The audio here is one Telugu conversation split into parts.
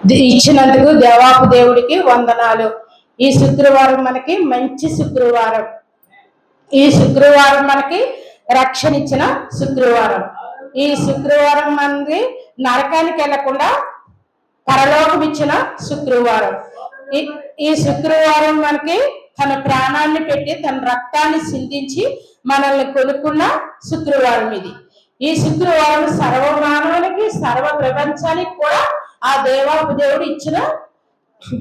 ఇచ్చినందుకు దేవాపు దేవుడికి వందనాలు. ఈ శుక్రవారం మనకి మంచి శుక్రవారం. ఈ శుక్రవారం మనకి రక్షణ ఇచ్చిన శుక్రవారం. ఈ శుక్రవారం మనకి నరకానికి వెళ్లకుండా పరలోకం ఇచ్చిన శుక్రవారం. ఈ శుక్రవారం మనకి తన ప్రాణాన్ని పెట్టి తన రక్తాన్ని సిందించి మనల్ని కొనుక్కున్న శుక్రవారం ఇది. ఈ శుక్రవారం సర్వమానవునికి సర్వ ప్రపంచానికి కూడా ఆ దేవాపు దేవుడు ఇచ్చిన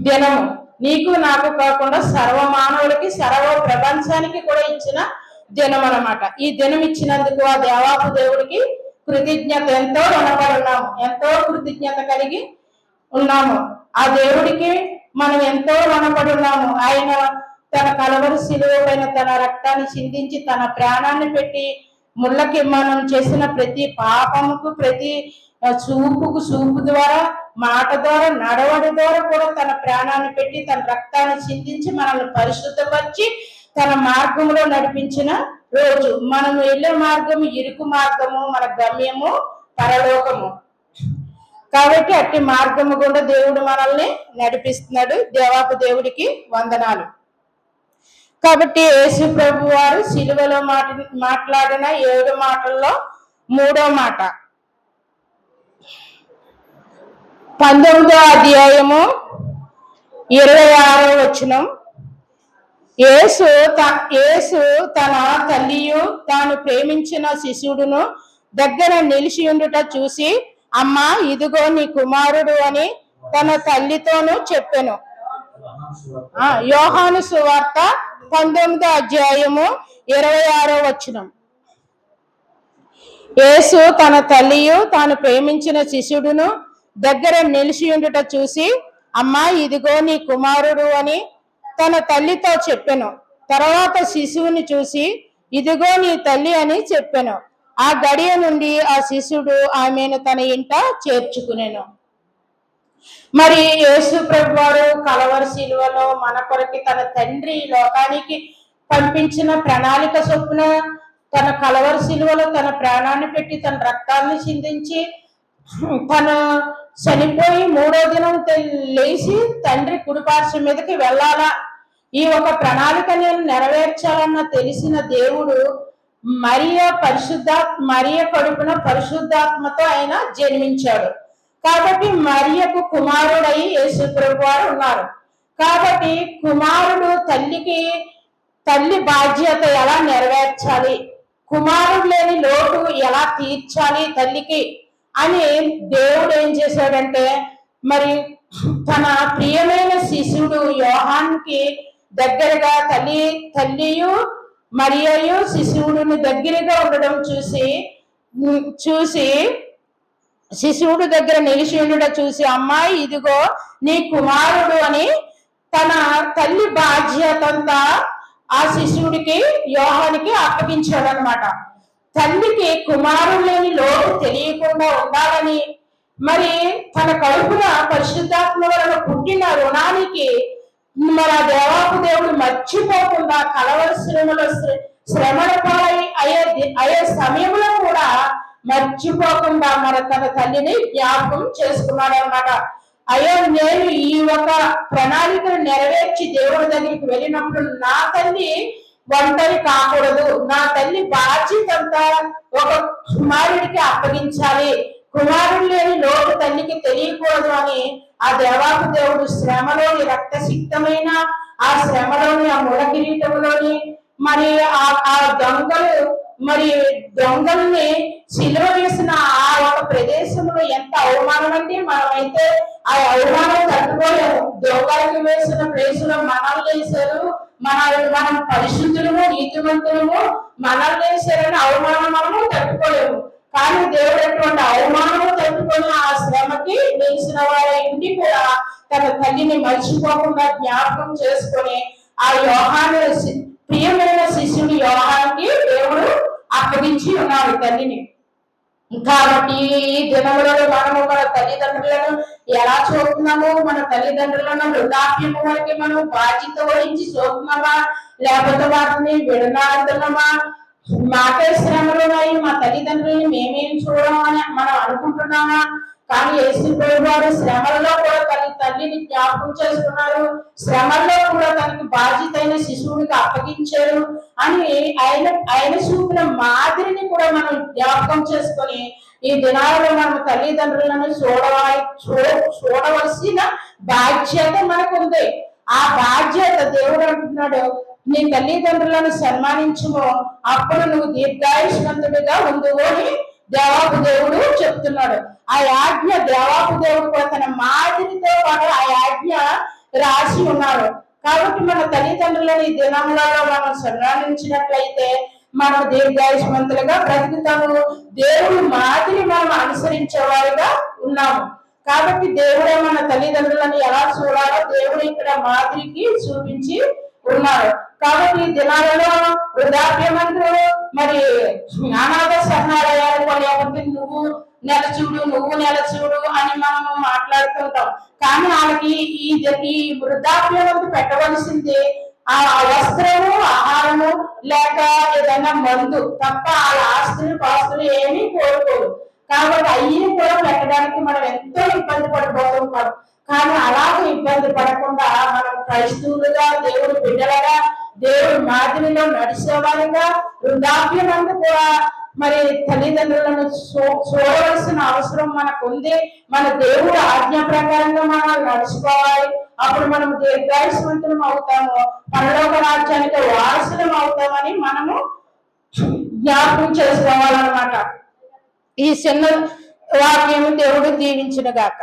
దినము. నీకు నాకు కాకుండా సర్వమానవులకి సర్వ ప్రపంచానికి కూడా ఇచ్చిన దినం అన్నమాట. ఈ దినం ఇచ్చినందుకు ఆ దేవాపు దేవుడికి కృతజ్ఞత ఎంతో రుణపడి ఉన్నాము, ఎంతో కృతజ్ఞత కలిగి ఉన్నాము. ఆ దేవుడికి మనం ఎంతో రుణపడి ఉన్నాము. ఆయన తన కలవరి శిలువ పైన తన రక్తాన్ని చిందించి తన ప్రాణాన్ని పెట్టి ముళ్ళకి మనం చేసిన ప్రతి పాపముకు ప్రతి చూపు ద్వారా మాట ద్వారా నడవడి ద్వారా కూడా తన ప్రాణాన్ని పెట్టి తన రక్తాన్ని చిందించి మనల్ని పరిశుద్ధపరిచి తన మార్గంలో నడిపించిన రోజు. మనం వెళ్ళే మార్గము ఇరుకు మార్గము, మన గమ్యము పరలోకము. కాబట్టి అట్టి మార్గము గుండా దేవుడు మనల్ని నడిపిస్తున్నాడు. దేవాపు దేవుడికి వందనాలు. కాబట్టి యేసు ప్రభు వారు సిలువలో మాట్లాడిన 7 మాటల్లో 3వ మాట 19వ అధ్యాయము 26వ వచనం. యేసు తన తల్లియు తాను ప్రేమించిన శిశువుడును దగ్గర నిలిచి ఉండుట చూసి, అమ్మా ఇదిగో నీ కుమారుడు అని తన తల్లితోనూ చెప్పెను. యోహాను సువార్త 19వ అధ్యాయము 26వ వచనం. యేసు తన తల్లియు తాను ప్రేమించిన శిశుడును దగ్గర నిలిచి ఉండుట చూసి, అమ్మా ఇదిగో నీ కుమారుడు అని తన తల్లితో చెప్పెను. తర్వాత శిశువుని చూసి, ఇదిగో నీ తల్లి అని చెప్పెను. ఆ గడియ నుండి ఆ శిశుడు ఆమెను తన ఇంట చేర్చుకునేను. మరి యేసు ప్రభు వారు కలవరి శిలువలో మన కొరకి తన తండ్రి లోకానికి పంపించిన ప్రణాళిక చొప్పున తన కలవరి శిలువలో తన ప్రాణాన్ని పెట్టి తన రక్తాన్ని చిందించి తను చనిపోయి 3వ దినం లేచి తండ్రి కుడిపార్శ్వం మీదకి వెళ్ళాలా, ఈ ఒక ప్రణాళిక నేను నెరవేర్చాలన్న తెలిసిన దేవుడు మరియ కడుపున పరిశుద్ధాత్మతో ఆయన జన్మించాడు. కాబట్టి మరియకు కుమారుడై యేసు ప్రభు వారు ఉన్నారు. కాబట్టి కుమారుడు తల్లి బాధ్యత ఎలా నెరవేర్చాలి, కుమారుడు లేని లోటు ఎలా తీర్చాలి తల్లికి అని దేవుడు ఏం చేశాడంటే, మరి తన ప్రియమైన శిశువుడు యోహాన్కి దగ్గరగా తల్లియు మరియయు శిశువుడిని దగ్గరగా ఉండడం చూసి శిశువుడు దగ్గర నిలిచి ఉండడం చూసి, అమ్మాయి ఇదిగో నీ కుమారుడు అని తన తల్లి బాధ్యతంతా ఆ శిశువుడికి యోహానికి అప్పగించాడు అనమాట. తల్లికి కుమారుడు లేని లోటు తెలియకుండా ఉండాలని, మరి తన కడుపున పరిశుద్ధాత్మ వలన పుట్టిన రుణానికి మరి ఆ దేవాపు దేవుడు మర్చిపోకుండా కలవరి శ్రమల పాలై అయ్యే సమయంలో కూడా మర్చిపోకుండా మరి తన తల్లిని జ్ఞాపకం చేసుకున్నాడు అనమాట. అయ్యో నేను ఈ ఒక ప్రణాళికను నెరవేర్చి దేవుడి దగ్గరికి వెళ్ళినప్పుడు నా తల్లి ఒంటరి కాకూడదు, నా తల్లి బాధ్యత అంతా ఒక కుమారుడికి అప్పగించాలి, కుమారుడు లేని లోటు తల్లికి తెలియకూడదు అని ఆ దేవాపు దేవుడు శ్రమలోని రక్తసిక్తమైన ఆ శ్రమలోని ఆ ముళ్ళ కిరీటంలోని మరి ఆ దొంగల్ని సిలువ వేసిన ఆ ఒక ప్రదేశంలో ఎంత అవమానం అంటే మనమైతే ఆ అవమానం తట్టుకోలేము. దొంగలకి వేసిన ప్లేసులో మనల్ని వేశారు, మనం పరిశుద్ధులము నీతిమంతులము, మనల్ని వేశారని అవమానం మనము తట్టుకోలేము. కానీ దేవుడు అటువంటి అవమానము తట్టుకొని ఆ శ్రమకి నిలిచిన వారి కూడా తన తల్లిని మర్చిపోకుండా జ్ఞాపకం చేసుకొని ఆ యోహాను ప్రియమైన శిష్యుని యోహానికి దేవుడు అప్పగించి ఉన్నాడు తల్లిని. కాబట్టి ఈ దినంలో మనము మన తల్లిదండ్రులను ఎలా చూస్తున్నాము, మన తల్లిదండ్రులను వృద్ధాప్యము వరకు మనం బాధ్యత వహించి చూస్తున్నామా, లేకపోతే వాటిని విడనాడుతున్నామా, మాకే శ్రమలు ఉన్నాయి మా తల్లిదండ్రులని మేమేం చూడము అని మనం అనుకుంటున్నామా? కానీ యేసు ప్రభు వారు శ్రమలలో కూడా తన జ్ఞాపకం చేసుకున్నారు, శ్రమల్లో కూడా తనకి బాధ్యతైన శిశువునికి అప్పగించారు అని ఆయన చూపిన మాదిరిని కూడా మనం జ్ఞాపకం చేసుకొని ఈ దినాలలో మనం తల్లిదండ్రులను చూడవలసిన బాధ్యత మనకు ఉంది. ఆ బాధ్యత దేవుడు అంటున్నాడు, నీ తల్లిదండ్రులను సన్మానించుము, అప్పుడు నువ్వు దీర్ఘాయుష్మంతుడిగా ఉండువు అని దేవాపు దేవుడు చెప్తున్నాడు. ఆ ఆజ్ఞ దేవాపు దేవుడు కూడా తన మాదిరితో పాటు ఆ ఆజ్ఞ రాసి ఉన్నారు. కాబట్టి మన తల్లిదండ్రులను ఈ దినములలో మనం సన్మానించినట్లయితే మనం దీర్ఘాయుష్మంతులుగా బ్రతుకుతాము, దేవుడు మాదిరి మనం అనుసరించేవారుగా ఉన్నాము. కాబట్టి దేవుడే మన తల్లిదండ్రులను ఎలా చూడాలో దేవుడు ఇక్కడ మాదిరికి చూపించి ఉన్నారు. కాబట్టి ఈ దినాలలో వృద్ధాప్యమంటూ మరి అనాథ శరణాలయాలు, లేకపోతే నువ్వు నెలచూడు అని మనము మాట్లాడుతుంటాం. కానీ వాళ్ళకి ఈ వృద్ధాప్యం పెట్టవలసింది ఆ వస్త్రము, ఆహారము, లేక ఏదైనా మందు తప్ప వాళ్ళ పాస్తులు ఏమీ కోరుకోరు. కాబట్టి అయ్యి కూడా పెట్టడానికి మనం ఎంతో ఇబ్బంది పడిపోతుంటాం. కానీ అలాగే ఇబ్బంది పడకుండా మనం క్రైస్తవులుగా, దేవుడి బిడ్డలుగా, దేవుడి మాదిరిలో నడిచేవారిగా వృద్ధాప్యమందు కూడా మరి తల్లిదండ్రులను చూడవలసిన అవసరం మనకు ఉంది. మన దేవుడు ఆజ్ఞ ప్రకారంగా మనం నడుచుకోవాలి. అప్పుడు మనం దీర్ఘాయుష్మంతులం అవుతాము, పరలోక రాజ్యానికి వారసులం అవుతామని మనము జ్ఞాపకం చేసుకోవాలన్నమాట. ఈ చిన్న వాక్యం దేవుడు దీవించును గాక.